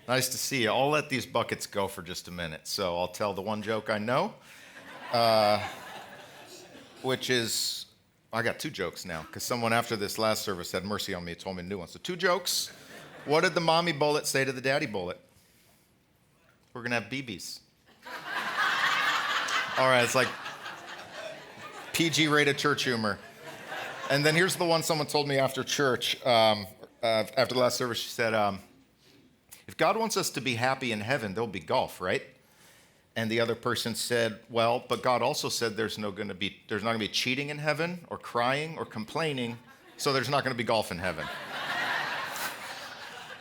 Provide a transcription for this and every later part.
Nice to see you. I'll let these buckets go for just a minute. So I'll tell the one joke I know, which is, I got two jokes now, because someone after this last service had mercy on me and told me a new one. So two jokes. What did the mommy bullet say to the daddy bullet? We're going to have BBs. All right, it's like PG-rated church humor. And then here's the one someone told me after church, after the last service. She said, if God wants us to be happy in heaven, there'll be golf, right? And the other person said, well, but God also said there's not going to be cheating in heaven or crying or complaining, so there's not going to be golf in heaven.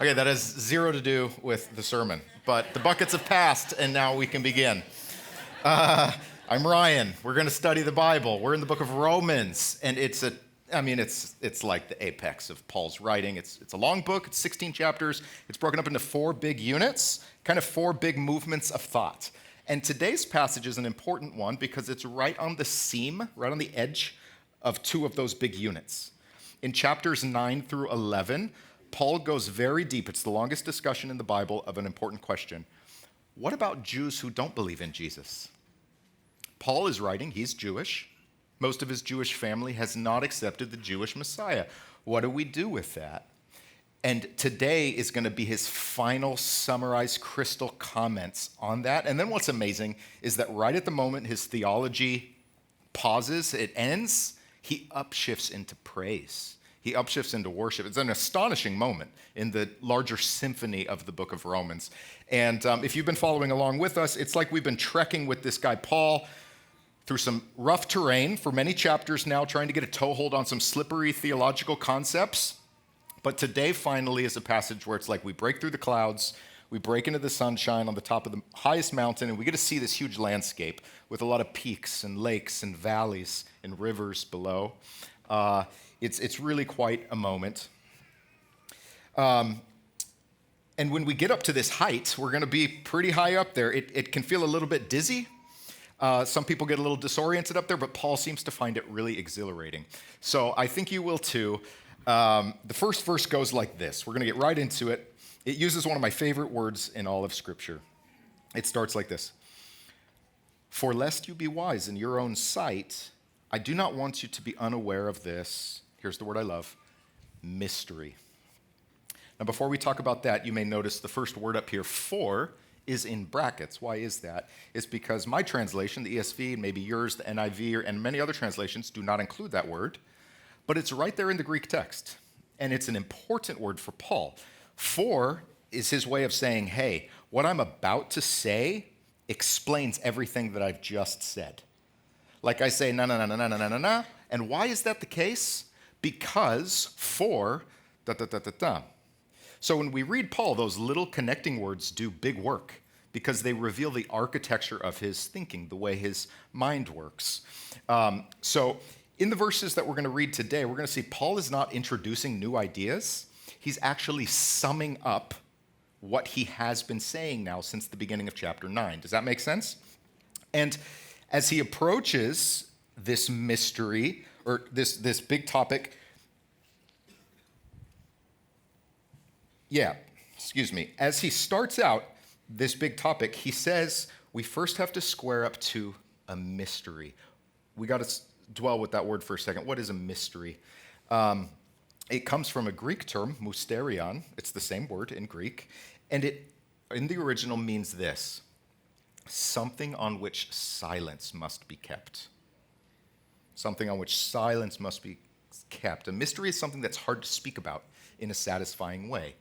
Okay, that has zero to do with the sermon, but the buckets have passed, and now we can begin. I'm Ryan. We're going to study the Bible. We're in the book of Romans, and it's like the apex of Paul's writing. It's a long book. It's 16 chapters. It's broken up into 4 big units, kind of 4 big movements of thought. And today's passage is an important one because it's right on the seam, right on the edge of 2 of those big units. In chapters 9 through 11, Paul goes very deep. It's the longest discussion in the Bible of an important question. What about Jews who don't believe in Jesus? Paul is writing, he's Jewish. Most of his Jewish family has not accepted the Jewish Messiah. What do we do with that? And today is going to be his final summarized crystal comments on that. And then what's amazing is that right at the moment his theology pauses, it ends, he upshifts into praise. He upshifts into worship. It's an astonishing moment in the larger symphony of the book of Romans. And if you've been following along with us, it's like we've been trekking with this guy Paul through some rough terrain for many chapters now, trying to get a toehold on some slippery theological concepts. But today finally is a passage where it's like we break through the clouds, we break into the sunshine on the top of the highest mountain, and we get to see this huge landscape with a lot of peaks and lakes and valleys and rivers below. It's really quite a moment. And when we get up to this height, we're going to be pretty high up there. It can feel a little bit dizzy. Some people get a little disoriented up there, but Paul seems to find it really exhilarating. So I think you will too. The first verse goes like this. We're going to get right into it. It uses one of my favorite words in all of Scripture. It starts like this. For lest you be wise in your own sight, I do not want you to be unaware of this. Here's the word I love, mystery. Now, before we talk about that, you may notice the first word up here, for, is in brackets. Why is that? It's because my translation, the ESV, and maybe yours, the NIV, and many other translations do not include that word, but it's right there in the Greek text, and it's an important word for Paul. For is his way of saying, hey, what I'm about to say explains everything that I've just said. Like I say, na. And why is that the case? Because for, da. So when we read Paul, those little connecting words do big work because they reveal the architecture of his thinking, the way his mind works. So in the verses that we're going to read today, we're going to see Paul is not introducing new ideas. He's actually summing up what he has been saying now since the beginning of chapter 9. Does that make sense? And as he approaches this mystery, or this big topic, as he starts out this big topic, he says we first have to square up to a mystery. We got to dwell with that word for a second. What is a mystery? It comes from a Greek term, mysterion. It's the same word in Greek. And it, in the original, means this: something on which silence must be kept. Something on which silence must be kept. A mystery is something that's hard to speak about in a satisfying way.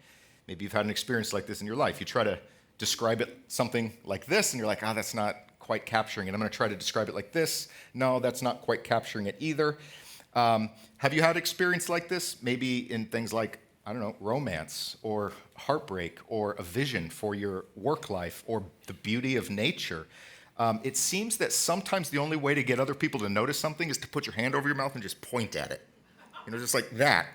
Maybe you've had an experience like this in your life. You try to describe it something like this, and you're like, that's not quite capturing it. I'm going to try to describe it like this. No, that's not quite capturing it either. Have you had experience like this? Maybe in things like, romance or heartbreak or a vision for your work life or the beauty of nature. It seems that sometimes the only way to get other people to notice something is to put your hand over your mouth and just point at it. Just like that.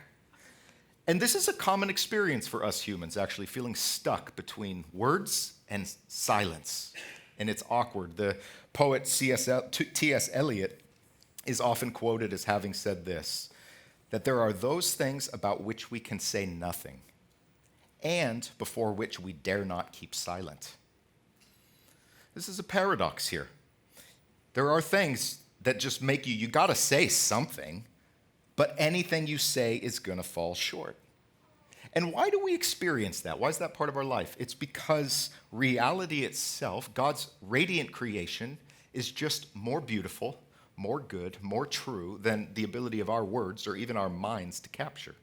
And this is a common experience for us humans, actually, feeling stuck between words and silence. And it's awkward. The poet T.S. Eliot is often quoted as having said this, that there are those things about which we can say nothing, and before which we dare not keep silent. This is a paradox here. There are things that just make you gotta say something, but anything you say is gonna fall short. And why do we experience that? Why is that part of our life? It's because reality itself, God's radiant creation, is just more beautiful, more good, more true than the ability of our words or even our minds to capture.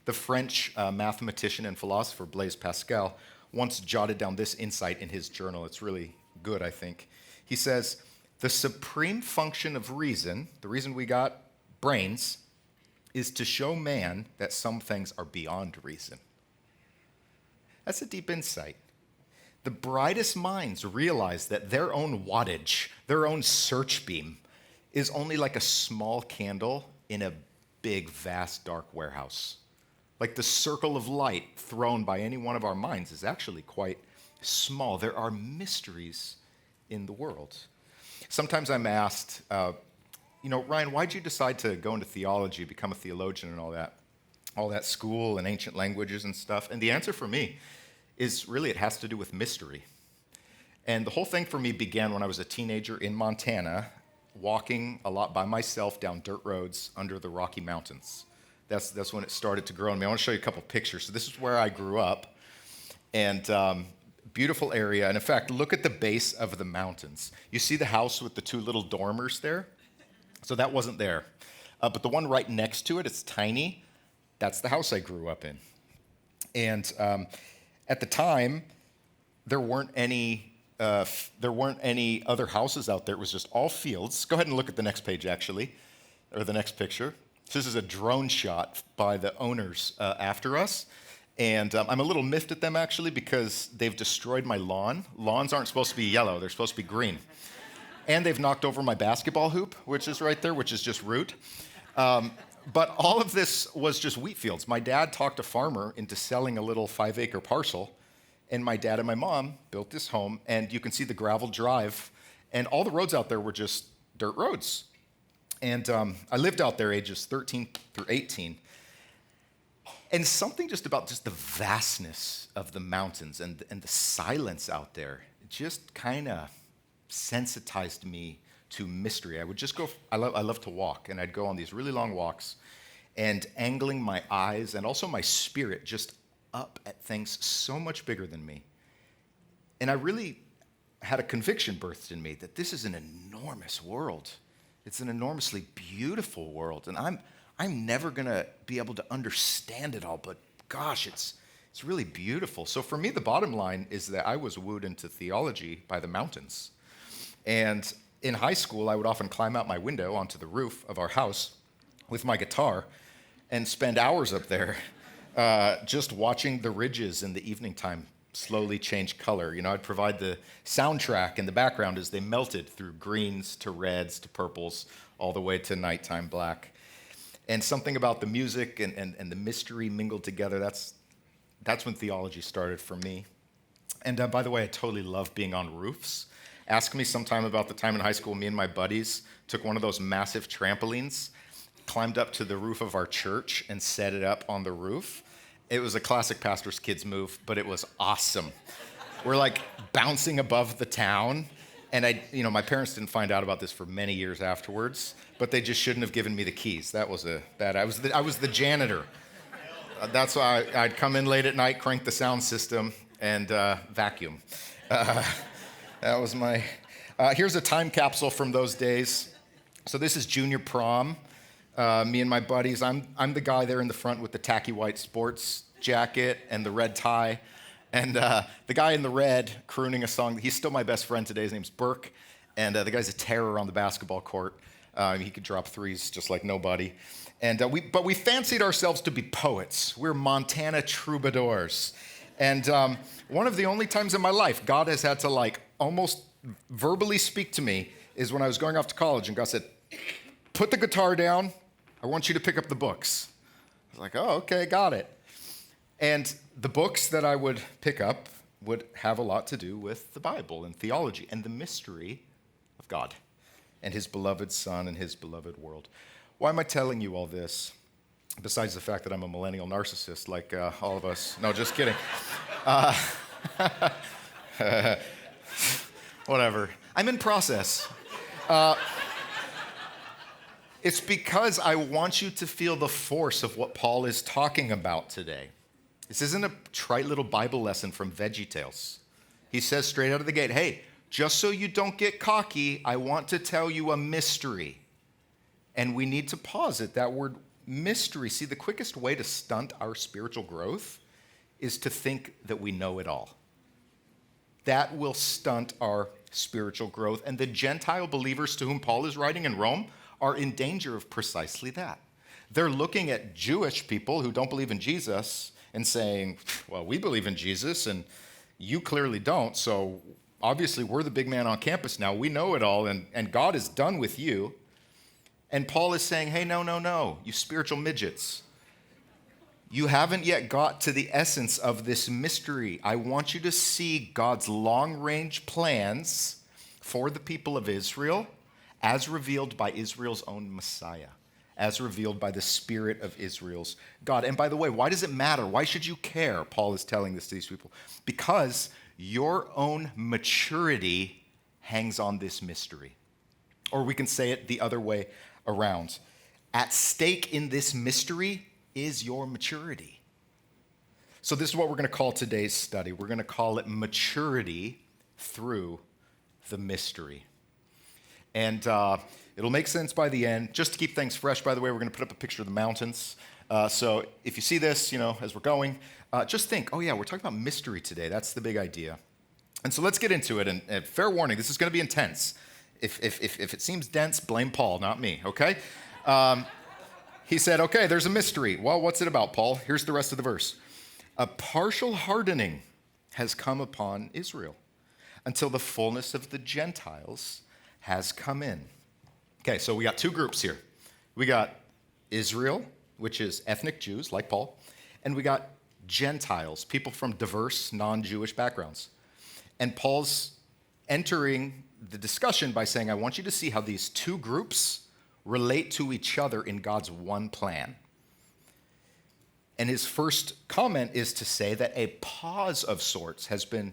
The French mathematician and philosopher Blaise Pascal once jotted down this insight in his journal. It's really good, I think. He says, the supreme function of reason, the reason we got brains, is to show man that some things are beyond reason. That's a deep insight. The brightest minds realize that their own wattage, their own search beam, is only like a small candle in a big, vast, dark warehouse. Like the circle of light thrown by any one of our minds is actually quite small. There are mysteries in the world. Sometimes I'm asked, Ryan, why'd you decide to go into theology, become a theologian and all that school and ancient languages and stuff? And the answer for me is really it has to do with mystery. And the whole thing for me began when I was a teenager in Montana, walking a lot by myself down dirt roads under the Rocky Mountains. That's when it started to grow on me. I want to show you a couple pictures. So this is where I grew up, and beautiful area. And in fact, look at the base of the mountains. You see the house with the two little dormers there? So that wasn't there. But the one right next to it, it's tiny. That's the house I grew up in. And at the time, there weren't any other houses out there. It was just all fields. Go ahead and look at the next page, actually, or the next picture. This is a drone shot by the owners after us. And I'm a little miffed at them, actually, because they've destroyed my lawn. Lawns aren't supposed to be yellow. They're supposed to be green. And they've knocked over my basketball hoop, which is right there, which is just root. But all of this was just wheat fields. My dad talked a farmer into selling a little 5-acre parcel, and my dad and my mom built this home, and you can see the gravel drive, and all the roads out there were just dirt roads. And I lived out there ages 13 through 18. And something just about just the vastness of the mountains and the silence out there just kind of sensitized me to mystery. I would just go, I love to walk, and I'd go on these really long walks and angling my eyes and also my spirit just up at things so much bigger than me. And I really had a conviction birthed in me that this is an enormous world. It's an enormously beautiful world, and I'm never gonna be able to understand it all, but gosh, it's really beautiful. So for me, the bottom line is that I was wooed into theology by the mountains. And in high school, I would often climb out my window onto the roof of our house with my guitar and spend hours up there just watching the ridges in the evening time slowly change color. I'd provide the soundtrack in the background as they melted through greens to reds to purples, all the way to nighttime black. And something about the music and the mystery mingled together, that's when theology started for me. And by the way, I totally love being on roofs. Ask me sometime about the time in high school me and my buddies took one of those massive trampolines, climbed up to the roof of our church, and set it up on the roof. It was a classic pastor's kids move, but it was awesome. We're like bouncing above the town, and my parents didn't find out about this for many years afterwards, but they just shouldn't have given me the keys. That was bad. I was the janitor. That's why I'd come in late at night, crank the sound system, and vacuum. That was my. Here's a time capsule from those days. So this is junior prom. Me and my buddies. I'm the guy there in the front with the tacky white sports jacket and the red tie. And the guy in the red crooning a song, he's still my best friend today. His name's Burke. And the guy's a terror on the basketball court. He could drop threes just like nobody. And we fancied ourselves to be poets. We're Montana troubadours. And one of the only times in my life God has had to almost verbally speak to me is when I was going off to college, and God said, "Put the guitar down. I want you to pick up the books." I was like, "Oh, okay, got it." And the books that I would pick up would have a lot to do with the Bible and theology and the mystery of God and his beloved Son and his beloved world. Why am I telling you all this? besides the fact that I'm a millennial narcissist like all of us. No, just kidding. Whatever. I'm in process. It's because I want you to feel the force of what Paul is talking about today. This isn't a trite little Bible lesson from VeggieTales. He says straight out of the gate, hey, just so you don't get cocky, I want to tell you a mystery. And we need to pause at that word mystery. See, the quickest way to stunt our spiritual growth is to think that we know it all. That will stunt our spiritual growth. And the Gentile believers to whom Paul is writing in Rome are in danger of precisely that. They're looking at Jewish people who don't believe in Jesus and saying, well, we believe in Jesus and you clearly don't, so obviously we're the big man on campus now. We know it all, and God is done with you. And Paul is saying, hey, no, you spiritual midgets. You haven't yet got to the essence of this mystery. I want you to see God's long-range plans for the people of Israel as revealed by Israel's own Messiah, as revealed by the Spirit of Israel's God. And by the way, why does it matter? Why should you care? Paul is telling this to these people. Because your own maturity hangs on this mystery. Or we can say it the other way around. At stake in this mystery is your maturity. So this is what we're going to call today's study. We're going to call it maturity through the mystery. And it'll make sense by the end. Just to keep things fresh, by the way, we're going to put up a picture of the mountains. So if you see this, as we're going, just think, oh yeah, we're talking about mystery today. That's the big idea. And so let's get into it. And fair warning, this is going to be intense. If it seems dense, blame Paul, not me, okay? He said, okay, there's a mystery. Well, what's it about, Paul? Here's the rest of the verse. A partial hardening has come upon Israel until the fullness of the Gentiles has come in. Okay, so we got two groups here. We got Israel, which is ethnic Jews, like Paul, and we got Gentiles, people from diverse, non-Jewish backgrounds. And Paul's entering the discussion by saying, I want you to see how these two groups relate to each other in God's one plan. And his first comment is to say that a pause of sorts has been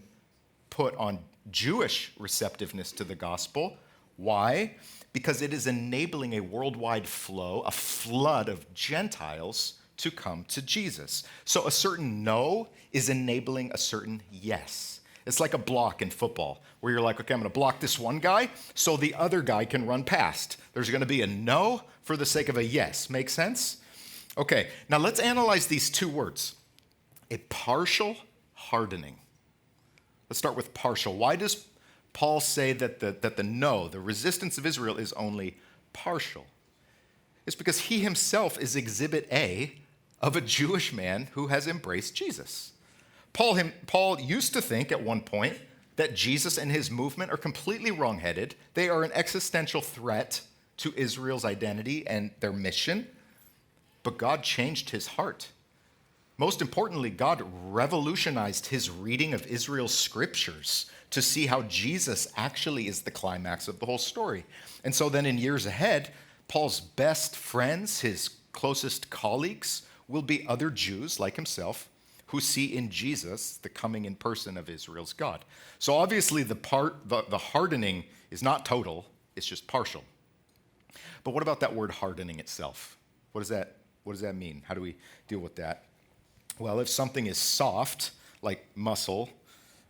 put on Jewish receptiveness to the gospel. Why? Because it is enabling a worldwide flow, a flood of Gentiles to come to Jesus. So a certain no is enabling a certain yes. It's like a block in football where you're like, okay, I'm going to block this one guy so the other guy can run past. There's going to be a no for the sake of a yes. Make sense? Okay, now let's analyze these two words. A partial hardening. Let's start with partial. Why does Paul say that the no, the resistance of Israel is only partial? It's because he himself is exhibit A of a Jewish man who has embraced Jesus. Paul used to think at one point that Jesus and his movement are completely wrongheaded. They are an existential threat to Israel's identity and their mission. But God changed his heart. Most importantly, God revolutionized his reading of Israel's scriptures to see how Jesus actually is the climax of the whole story. And so then in years ahead, Paul's best friends, his closest colleagues, will be other Jews like himself who see in Jesus the coming in person of Israel's God. So obviously the hardening is not total, it's just partial. But what about that word hardening itself? What does that mean? How do we deal with that? Well, if something is soft, like muscle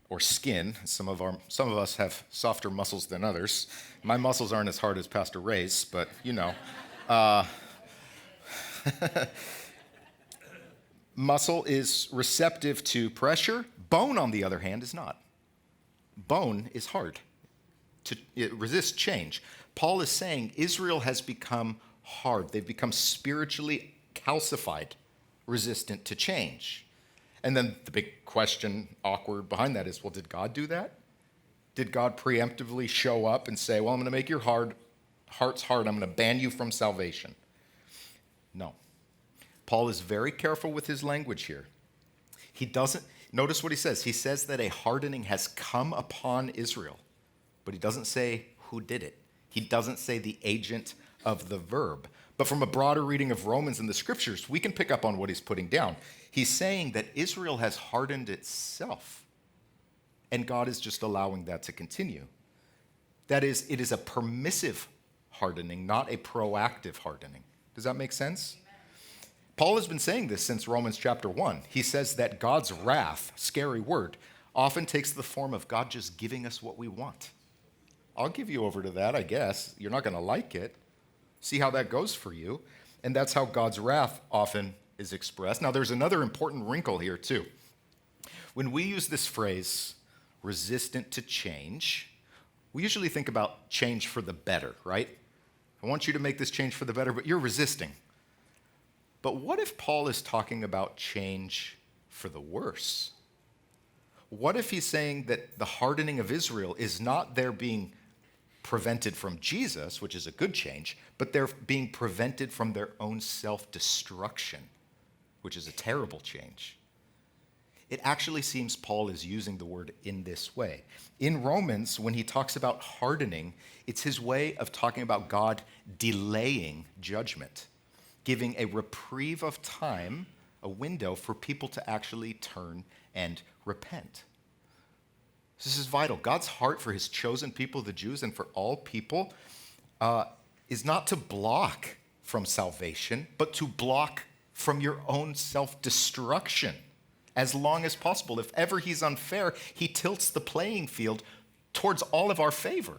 or skin, some of us have softer muscles than others. My muscles aren't as hard as Pastor Ray's, but muscle is receptive to pressure. Bone, on the other hand, is not. Bone is hard. It resists change. Paul is saying Israel has become hard. They've become spiritually calcified, resistant to change. And then the big question, awkward behind that is, well, did God do that? Did God preemptively show up and say, well, I'm going to make your hearts hard. I'm going to ban you from salvation? No. Paul is very careful with his language here. He doesn't, notice what he says. He says that a hardening has come upon Israel, but he doesn't say who did it. He doesn't say the agent of the verb. But from a broader reading of Romans in the scriptures, we can pick up on what he's putting down. He's saying that Israel has hardened itself, and God is just allowing that to continue. That is, it is a permissive hardening, not a proactive hardening. Does that make sense? Paul has been saying this since Romans chapter 1. He says that God's wrath, scary word, often takes the form of God just giving us what we want. I'll give you over to that, I guess. You're not going to like it. See how that goes for you. And that's how God's wrath often is expressed. Now, there's another important wrinkle here, too. When we use this phrase, resistant to change, we usually think about change for the better, right? I want you to make this change for the better, but you're resisting. But what if Paul is talking about change for the worse? What if he's saying that the hardening of Israel is not their being prevented from Jesus, which is a good change, but they're being prevented from their own self-destruction, which is a terrible change? It actually seems Paul is using the word in this way. In Romans, when he talks about hardening, it's his way of talking about God delaying judgment, giving a reprieve of time, a window for people to actually turn and repent. This is vital. God's heart for his chosen people, the Jews, and for all people is not to block from salvation, but to block from your own self-destruction as long as possible. If ever he's unfair, he tilts the playing field towards all of our favor.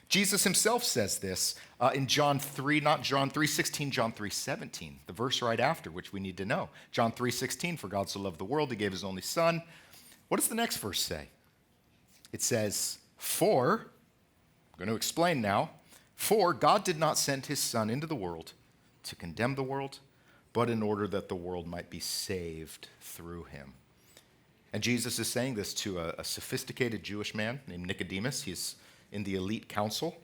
Jesus himself says this in John 3, not John 3:16, John 3:17, the verse right after, which we need to know. John 3:16, for God so loved the world, he gave his only son. What does the next verse say? It says, I'm going to explain now, for God did not send his son into the world to condemn the world, but in order that the world might be saved through him. And Jesus is saying this to a sophisticated Jewish man named Nicodemus. He's in the elite council.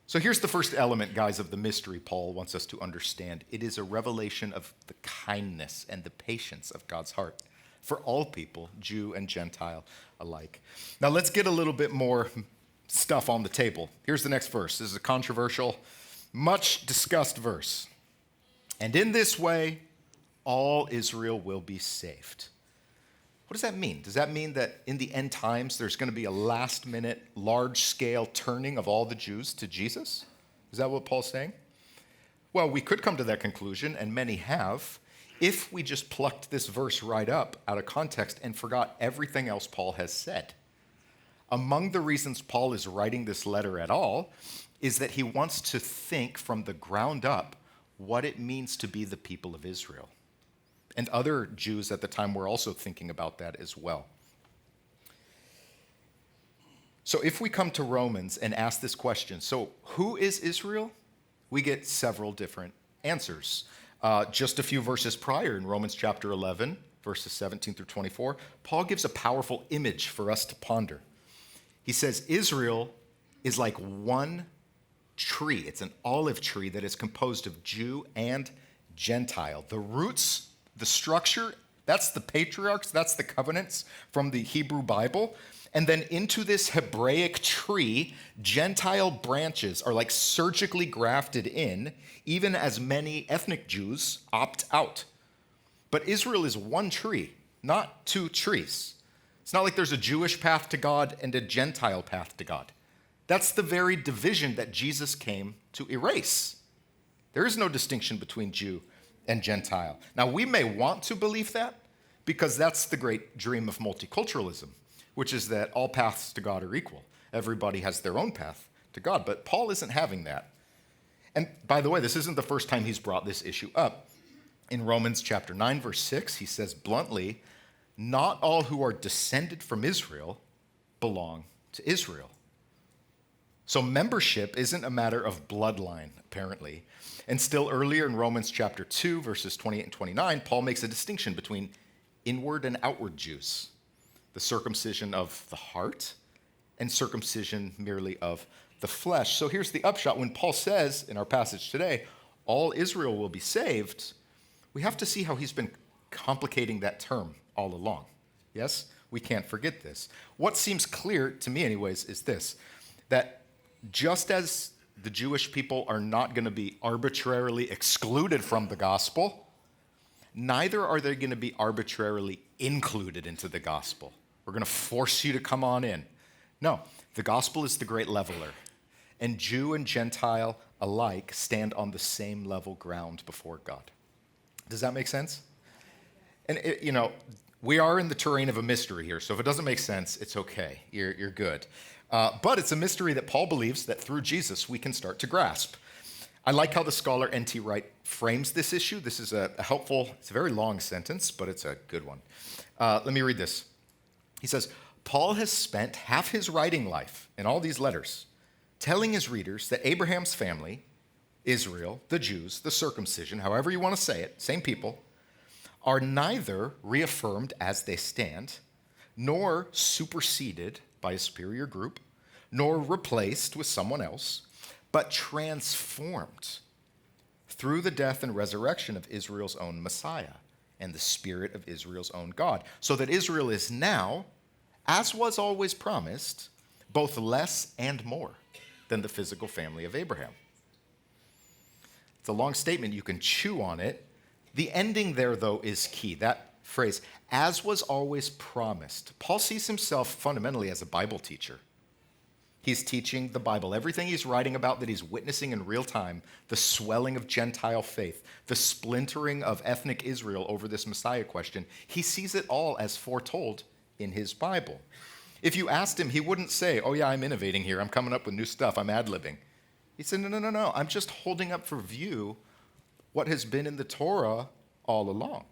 So here's the first element, guys, of the mystery Paul wants us to understand. It is a revelation of the kindness and the patience of God's heart for all people, Jew and Gentile alike. Now let's get a little bit more stuff on the table. Here's the next verse. This is a controversial, much discussed verse. And in this way, all Israel will be saved. What does that mean? Does that mean that in the end times, there's going to be a last-minute, large-scale turning of all the Jews to Jesus? Is that what Paul's saying? Well, we could come to that conclusion, and many have, if we just plucked this verse right up out of context and forgot everything else Paul has said. Among the reasons Paul is writing this letter at all is that he wants to think from the ground up what it means to be the people of Israel. And other Jews at the time were also thinking about that as well. So if we come to Romans and ask this question, so who is Israel? We get several different answers. Just a few verses prior in Romans chapter 11, verses 17 through 24, Paul gives a powerful image for us to ponder. He says Israel is like one tree. It's an olive tree that is composed of Jew and Gentile. The roots, the structure, that's the patriarchs, that's the covenants from the Hebrew Bible. And then into this Hebraic tree, Gentile branches are like surgically grafted in, even as many ethnic Jews opt out. But Israel is one tree, not two trees. It's not like there's a Jewish path to God and a Gentile path to God. That's the very division that Jesus came to erase. There is no distinction between Jew and Gentile. Now, we may want to believe that because that's the great dream of multiculturalism, which is that all paths to God are equal. Everybody has their own path to God, but Paul isn't having that. And by the way, this isn't the first time he's brought this issue up. In Romans chapter 9, verse 6, he says bluntly, not all who are descended from Israel belong to Israel. So membership isn't a matter of bloodline, apparently. And still earlier in Romans chapter 2, verses 28 and 29, Paul makes a distinction between inward and outward Jews, the circumcision of the heart and circumcision merely of the flesh. So here's the upshot. When Paul says in our passage today, all Israel will be saved, we have to see how he's been complicating that term all along. Yes? We can't forget this. What seems clear, to me anyways, is this, that just as the Jewish people are not going to be arbitrarily excluded from the gospel. Neither are they going to be arbitrarily included into the gospel. We're going to force you to come on in. No, the gospel is the great leveler. And Jew and Gentile alike stand on the same level ground before God. Does that make sense? And, we are in the terrain of a mystery here, so if it doesn't make sense, it's okay. You're good. But it's a mystery that Paul believes that through Jesus we can start to grasp. I like how the scholar N.T. Wright frames this issue. This is a helpful, it's a very long sentence, but it's a good one. Let me read this. He says, Paul has spent half his writing life in all these letters telling his readers that Abraham's family, Israel, the Jews, the circumcision, however you want to say it, same people, are neither reaffirmed as they stand, nor superseded by a superior group, nor replaced with someone else, but transformed through the death and resurrection of Israel's own Messiah and the Spirit of Israel's own God, so that Israel is now, as was always promised, both less and more than the physical family of Abraham. It's a long statement. You can chew on it. The ending there, though, is key. That phrase, as was always promised. Paul sees himself fundamentally as a Bible teacher. He's teaching the Bible. Everything he's writing about that he's witnessing in real time, the swelling of Gentile faith, the splintering of ethnic Israel over this Messiah question, he sees it all as foretold in his Bible. If you asked him, he wouldn't say, oh yeah, I'm innovating here. I'm coming up with new stuff. I'm ad-libbing. He said, no. I'm just holding up for view what has been in the Torah all along.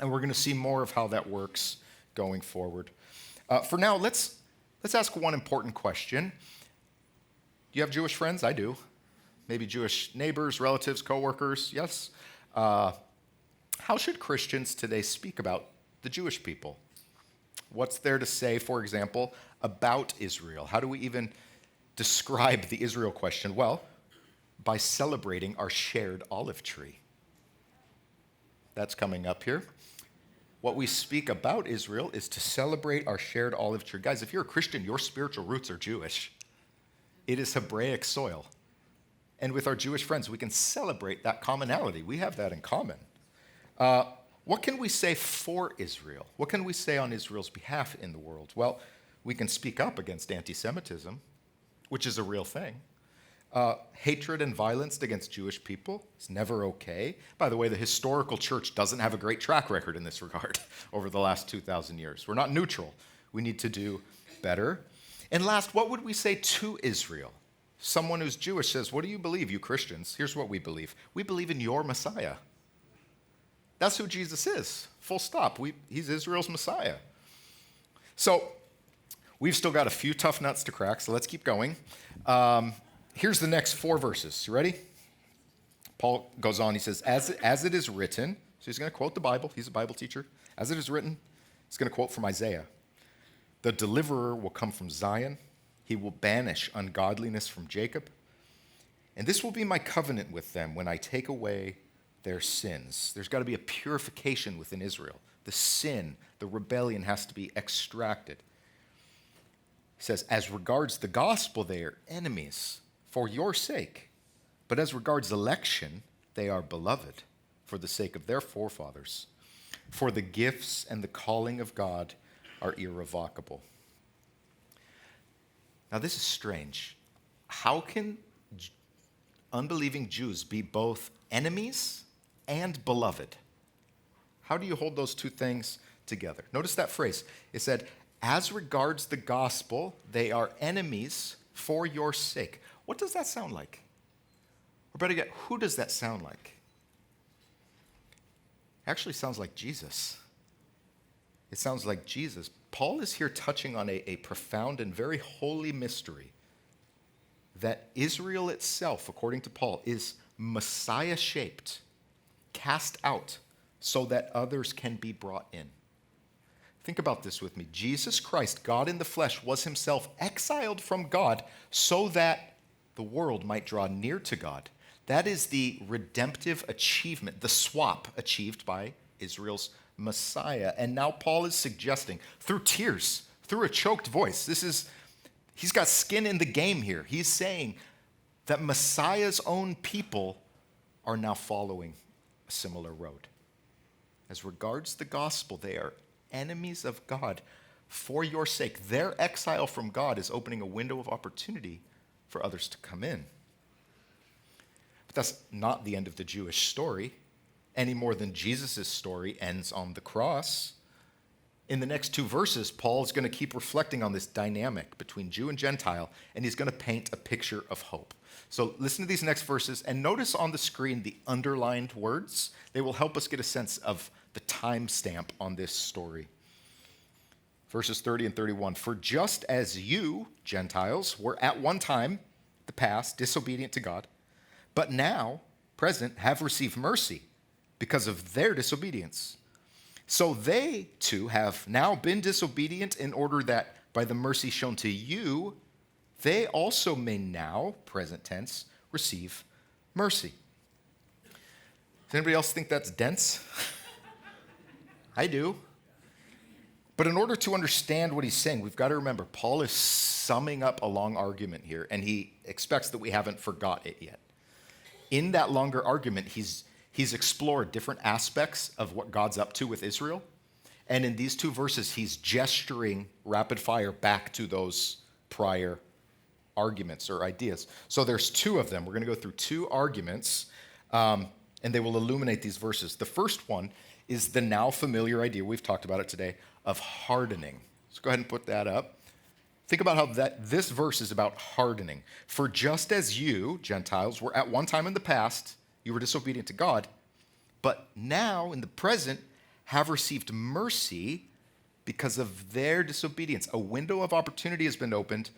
And we're going to see more of how that works going forward. For now, let's ask one important question. Do you have Jewish friends? I do. Maybe Jewish neighbors, relatives, coworkers? Yes. How should Christians today speak about the Jewish people? What's there to say, for example, about Israel? How do we even describe the Israel question? Well, by celebrating our shared olive tree. That's coming up here. What we speak about Israel is to celebrate our shared olive tree. Guys, if you're a Christian, your spiritual roots are Jewish. It is Hebraic soil. And with our Jewish friends, we can celebrate that commonality. We have that in common. What can we say for Israel? What can we say on Israel's behalf in the world? Well, we can speak up against anti-Semitism, which is a real thing. Hatred and violence against Jewish people is never okay. By the way, the historical church doesn't have a great track record in this regard over the last 2,000 years. We're not neutral. We need to do better. And last, what would we say to Israel? Someone who's Jewish says, what do you believe, you Christians? Here's what we believe. We believe in your Messiah. That's who Jesus is, full stop. He's Israel's Messiah. So we've still got a few tough nuts to crack, so let's keep going. Here's the next 4 verses. You ready? Paul goes on, he says, as it is written, so he's going to quote the Bible. He's a Bible teacher. As it is written, he's going to quote from Isaiah. The deliverer will come from Zion. He will banish ungodliness from Jacob. And this will be my covenant with them when I take away their sins. There's got to be a purification within Israel. The sin, the rebellion has to be extracted. He says, as regards the gospel, they are enemies for your sake. But as regards election, they are beloved for the sake of their forefathers. For the gifts and the calling of God are irrevocable. Now, this is strange. How can unbelieving Jews be both enemies and beloved? How do you hold those two things together? Notice that phrase. It said, as regards the gospel, they are enemies for your sake. What does that sound like? Or better yet, who does that sound like? Actually sounds like Jesus. It sounds like Jesus. Paul is here touching on a profound and very holy mystery that Israel itself, according to Paul, is Messiah-shaped, cast out so that others can be brought in. Think about this with me. Jesus Christ, God in the flesh, was himself exiled from God so that the world might draw near to God. That is the redemptive achievement, the swap achieved by Israel's Messiah. And now Paul is suggesting, through tears, through a choked voice, he's got skin in the game here. He's saying, that Messiah's own people are now following a similar road. As regards the gospel, they are enemies of God for your sake. Their exile from God is opening a window of opportunity for others to come in. But that's not the end of the Jewish story, any more than Jesus' story ends on the cross. In the next 2 verses, Paul is going to keep reflecting on this dynamic between Jew and Gentile, and he's going to paint a picture of hope. So listen to these next verses, and notice on the screen the underlined words. They will help us get a sense of the time stamp on this story. Verses 30 and 31. For just as you, Gentiles, were at one time, the past, disobedient to God, but now, present, have received mercy because of their disobedience. So they too have now been disobedient in order that by the mercy shown to you, they also may now, present tense, receive mercy. Does anybody else think that's dense? I do. But in order to understand what he's saying, we've got to remember Paul is summing up a long argument here, and he expects that we haven't forgot it yet. In that longer argument, he's explored different aspects of what God's up to with Israel. And in these 2 verses, he's gesturing rapid fire back to those prior arguments or ideas. So there's 2 of them. We're going to go through 2 arguments, and they will illuminate these verses. The first one is the now familiar idea, we've talked about it today, of hardening. So go ahead and put that up. Think about how this verse is about hardening. For just as you, Gentiles, were at one time in the past, you were disobedient to God, but now in the present have received mercy because of their disobedience. A window of opportunity has been opened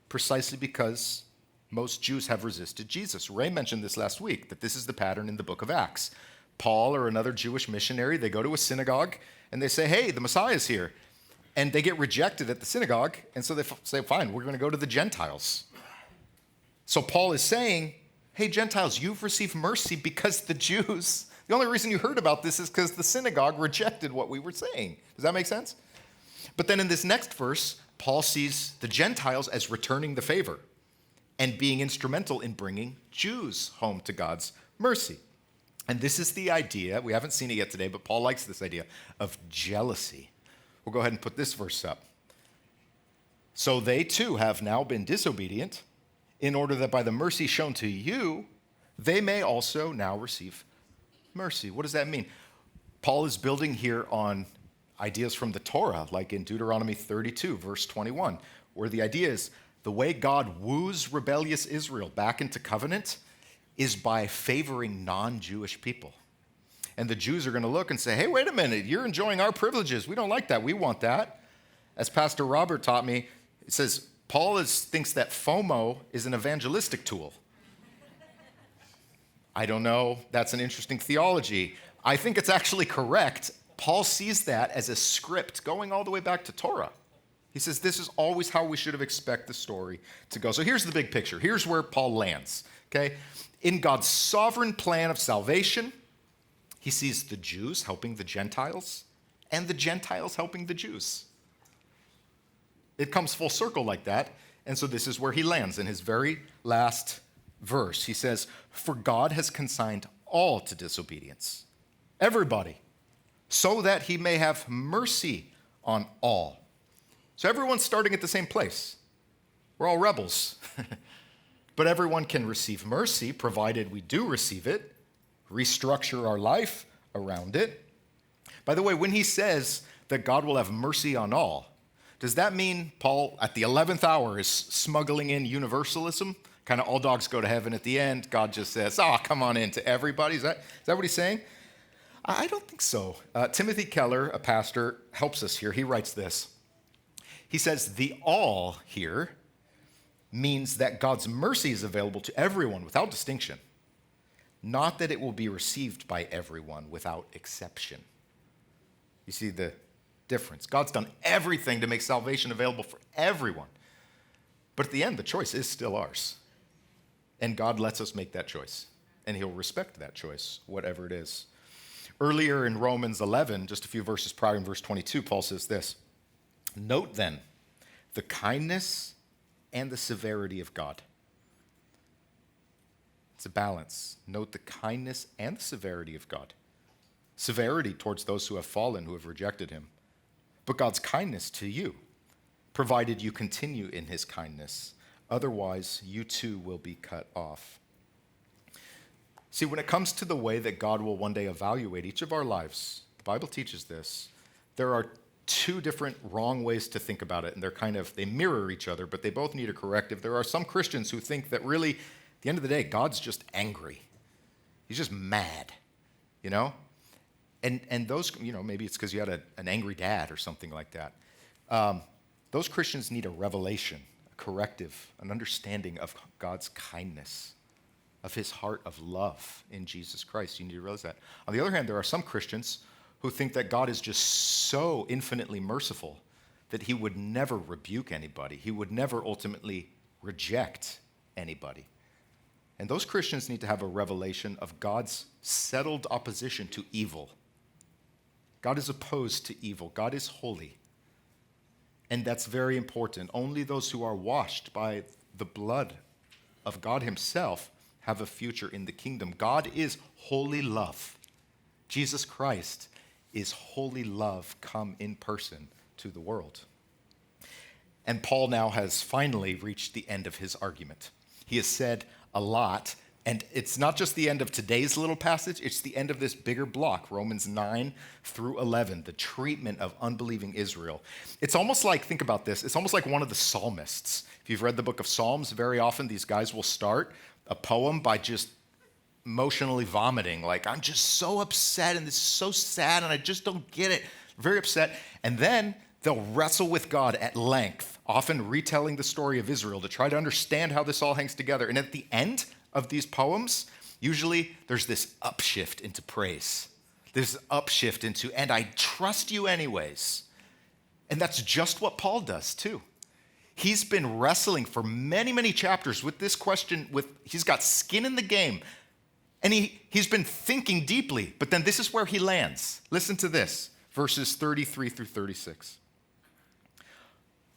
precisely because most Jews have resisted Jesus. Ray mentioned this last week, that this is the pattern in the book of Acts. Paul or another Jewish missionary, they go to a synagogue and they say, hey, the Messiah is here. And they get rejected at the synagogue, and so they say, fine, we're going to go to the Gentiles. So Paul is saying, hey, Gentiles, you've received mercy because the Jews, the only reason you heard about this is because the synagogue rejected what we were saying. Does that make sense? But then in this next verse, Paul sees the Gentiles as returning the favor and being instrumental in bringing Jews home to God's mercy. And this is the idea, we haven't seen it yet today, but Paul likes this idea of jealousy. We'll go ahead and put this verse up. So they too have now been disobedient in order that by the mercy shown to you, they may also now receive mercy. What does that mean? Paul is building here on ideas from the Torah, like in Deuteronomy 32, verse 21, where the idea is the way God woos rebellious Israel back into covenant is by favoring non-Jewish people. And the Jews are going to look and say, hey, wait a minute, you're enjoying our privileges. We don't like that. We want that. As Pastor Robert taught me, it says, Paul thinks that FOMO is an evangelistic tool. I don't know. That's an interesting theology. I think it's actually correct. Paul sees that as a script going all the way back to Torah. He says this is always how we should have expected the story to go. So here's the big picture. Here's where Paul lands, okay? In God's sovereign plan of salvation, he sees the Jews helping the Gentiles and the Gentiles helping the Jews. It comes full circle like that. And so this is where he lands in his very last verse. He says, for God has consigned all to disobedience, everybody, so that he may have mercy on all. So everyone's starting at the same place. We're all rebels. But everyone can receive mercy, provided we do receive it, restructure our life around it. By the way, when he says that God will have mercy on all, does that mean Paul, at the 11th hour, is smuggling in universalism? Kind of all dogs go to heaven at the end. God just says, come on in to everybody. Is that what he's saying? I don't think so. Timothy Keller, a pastor, helps us here. He writes this. He says, the all here means that God's mercy is available to everyone without distinction, not that it will be received by everyone without exception. You see the difference. God's done everything to make salvation available for everyone. But at the end, the choice is still ours. And God lets us make that choice. And he'll respect that choice, whatever it is. Earlier in Romans 11, just a few verses prior in verse 22, Paul says this, note then the kindness and the severity of God. It's a balance. Note the kindness and the severity of God. Severity towards those who have fallen, who have rejected him. But God's kindness to you, provided you continue in his kindness. Otherwise, you too will be cut off. See, when it comes to the way that God will one day evaluate each of our lives, the Bible teaches this, there are two different wrong ways to think about it, and they mirror each other, but they both need a corrective. There are some Christians who think that really, at the end of the day, God's just angry. He's just mad, you know? And those, maybe it's because you had an angry dad or something like that. Those Christians need a revelation, a corrective, an understanding of God's kindness, of his heart of love in Jesus Christ. You need to realize that. On the other hand, there are some Christians who think that God is just so infinitely merciful that he would never rebuke anybody. He would never ultimately reject anybody. And those Christians need to have a revelation of God's settled opposition to evil. God is opposed to evil. God is holy. And that's very important. Only those who are washed by the blood of God himself have a future in the kingdom. God is holy love. Jesus Christ is holy love come in person to the world. And Paul now has finally reached the end of his argument. He has said a lot, and it's not just the end of today's little passage, it's the end of this bigger block, Romans 9 through 11, the treatment of unbelieving Israel. It's almost like, think about this, it's almost like one of the psalmists. If you've read the book of Psalms, very often these guys will start a poem by just emotionally vomiting, like, I'm just so upset and this is so sad and I just don't get it. Very upset. And then they'll wrestle with God at length, often retelling the story of Israel to try to understand how this all hangs together. And at the end of these poems, usually there's this upshift into praise. There's upshift into, and I trust you anyways. And that's just what Paul does too. He's been wrestling for many, many chapters with this question, he's got skin in the game. And he's been thinking deeply, but then this is where he lands. Listen to this, verses 33 through 36.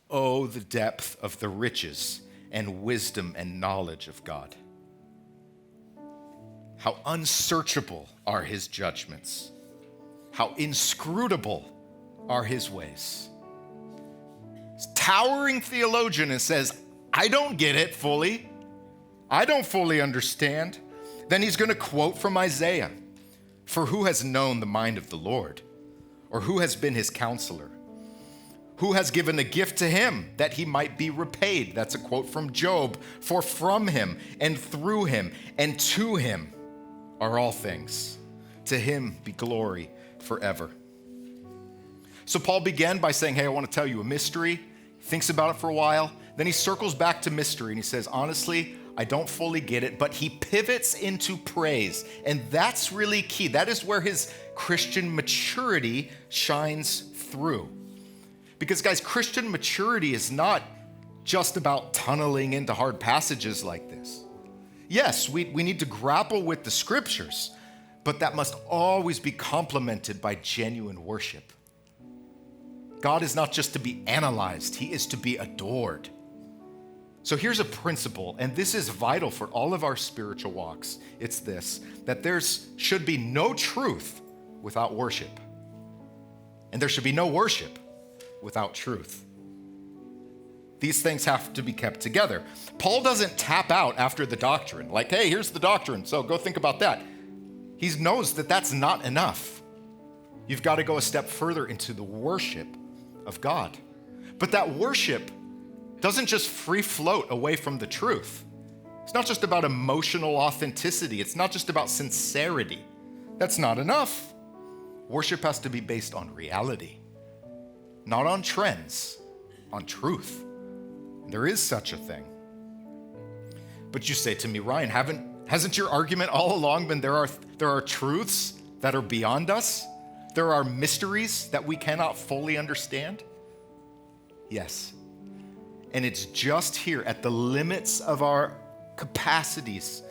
Oh, the depth of the riches and wisdom and knowledge of God. How unsearchable are his judgments. How inscrutable are his ways. Towering theologian and says, I don't get it fully. I don't fully understand. Then he's going to quote from Isaiah. For who has known the mind of the Lord? Or who has been his counselor? Who has given a gift to him that he might be repaid? That's a quote from Job. For from him and through him and to him are all things. To him be glory forever. So Paul began by saying, hey, I want to tell you a mystery. Thinks about it for a while. Then he circles back to mystery and he says, honestly, I don't fully get it, but he pivots into praise. And that's really key. That is where his Christian maturity shines through. Because guys, Christian maturity is not just about tunneling into hard passages like this. Yes, we need to grapple with the scriptures, but that must always be complemented by genuine worship. God is not just to be analyzed, he is to be adored. So here's a principle, and this is vital for all of our spiritual walks. It's this, that there should be no truth without worship. And there should be no worship without truth. These things have to be kept together. Paul doesn't tap out after the doctrine, like, hey, here's the doctrine, so go think about that. He knows that that's not enough. You've got to go a step further into the worship of God. But that worship doesn't just free float away from the truth. It's not just about emotional authenticity. It's not just about sincerity. That's not enough. Worship has to be based on reality, not on trends, on truth. There is such a thing. But you say to me, Ryan, hasn't your argument all along been there are truths that are beyond us? There are mysteries that we cannot fully understand? Yes. And it's just here at the limits of our capacities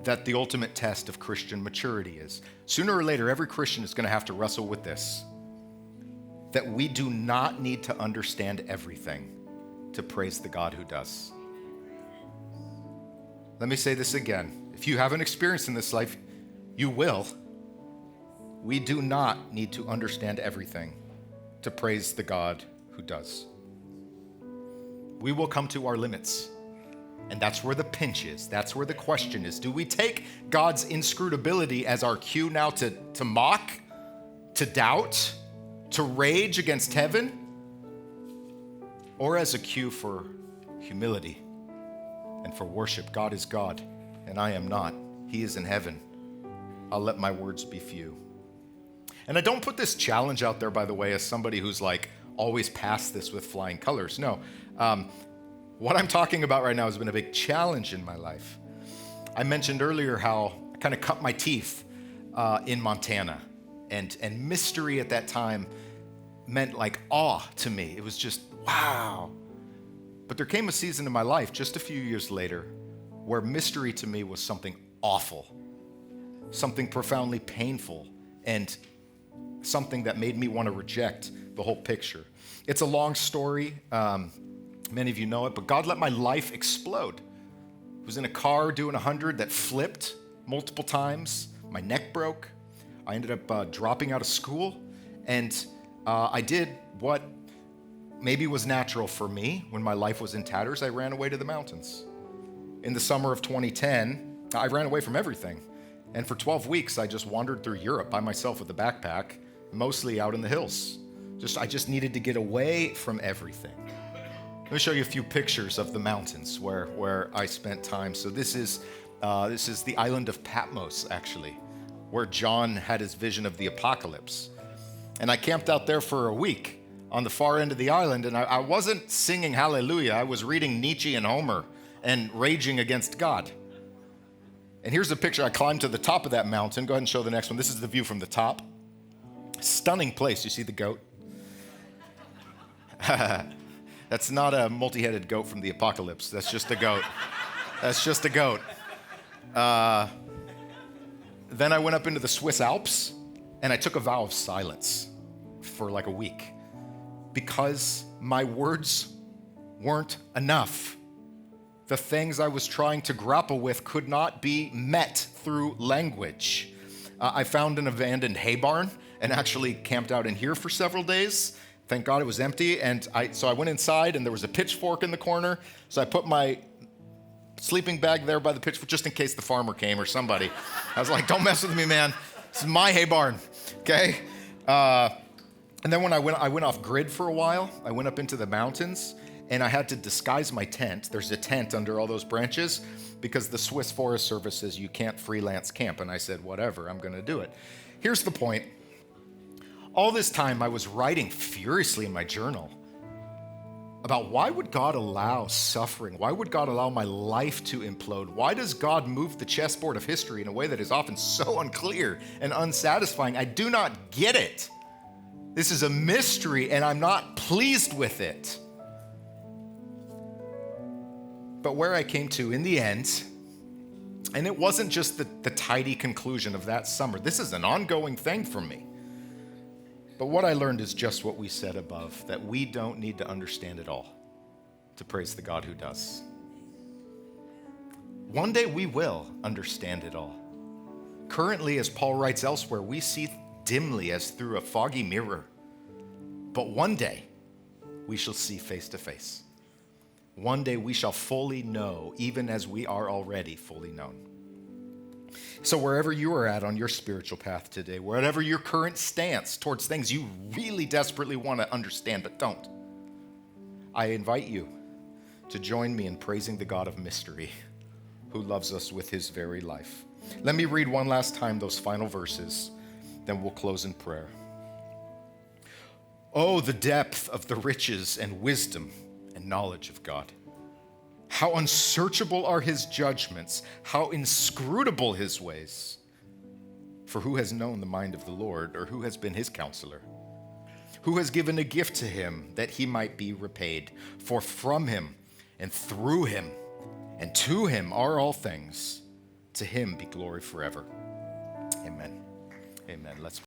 that the ultimate test of Christian maturity is. Sooner or later, every Christian is going to have to wrestle with this, that we do not need to understand everything to praise the God who does. Let me say this again. If you haven't experienced in this life, you will. We do not need to understand everything to praise the God who does. We will come to our limits. And that's where the pinch is. That's where the question is. Do we take God's inscrutability as our cue now to mock, to doubt, to rage against heaven? Or as a cue for humility and for worship? God is God, and I am not. He is in heaven. I'll let my words be few. And I don't put this challenge out there, by the way, as somebody who's like always passed this with flying colors. No. What I'm talking about right now has been a big challenge in my life. I mentioned earlier how I kind of cut my teeth in Montana. And mystery at that time meant like awe to me. It was just, wow. But there came a season in my life just a few years later where mystery to me was something awful, something profoundly painful, and something that made me want to reject the whole picture. It's a long story. Many of you know it, but God let my life explode. I was in a car doing 100 that flipped multiple times. My neck broke. I ended up dropping out of school, and I did what maybe was natural for me when my life was in tatters. I ran away to the mountains. In the summer of 2010, I ran away from everything. And for 12 weeks, I just wandered through Europe by myself with a backpack, mostly out in the hills. I just needed to get away from everything. Let me show you a few pictures of the mountains where I spent time. So this is the island of Patmos, actually, where John had his vision of the apocalypse. And I camped out there for a week on the far end of the island, and I wasn't singing hallelujah. I was reading Nietzsche and Homer and raging against God. And here's a picture. I climbed to the top of that mountain. Go ahead and show the next one. This is the view from the top. Stunning place. You see the goat? That's not a multi-headed goat from the apocalypse. That's just a goat. That's just a goat. Then I went up into the Swiss Alps, and I took a vow of silence for like a week because my words weren't enough. The things I was trying to grapple with could not be met through language. I found an abandoned hay barn and actually camped out in here for several days. Thank God it was empty. And so I went inside, and there was a pitchfork in the corner. So I put my sleeping bag there by the pitchfork just in case the farmer came or somebody. I was like, don't mess with me, man. This is my hay barn, okay? And then when I went off grid for a while. I went up into the mountains, and I had to disguise my tent. There's a tent under all those branches because the Swiss Forest Service says you can't freelance camp. And I said, whatever, I'm going to do it. Here's the point. All this time, I was writing furiously in my journal about why would God allow suffering? Why would God allow my life to implode? Why does God move the chessboard of history in a way that is often so unclear and unsatisfying? I do not get it. This is a mystery, and I'm not pleased with it. But where I came to in the end, and it wasn't just the tidy conclusion of that summer. This is an ongoing thing for me. But what I learned is just what we said above, that we don't need to understand it all to praise the God who does. One day we will understand it all. Currently, as Paul writes elsewhere, we see dimly as through a foggy mirror. But one day we shall see face to face. One day we shall fully know, even as we are already fully known. So wherever you are at on your spiritual path today, wherever your current stance towards things you really desperately want to understand but don't, I invite you to join me in praising the God of mystery who loves us with his very life. Let me read one last time those final verses, then we'll close in prayer. Oh, the depth of the riches and wisdom and knowledge of God. How unsearchable are his judgments, how inscrutable his ways. For who has known the mind of the Lord, or who has been his counselor? Who has given a gift to him that he might be repaid? For from him and through him and to him are all things. To him be glory forever. Amen. Amen. Let's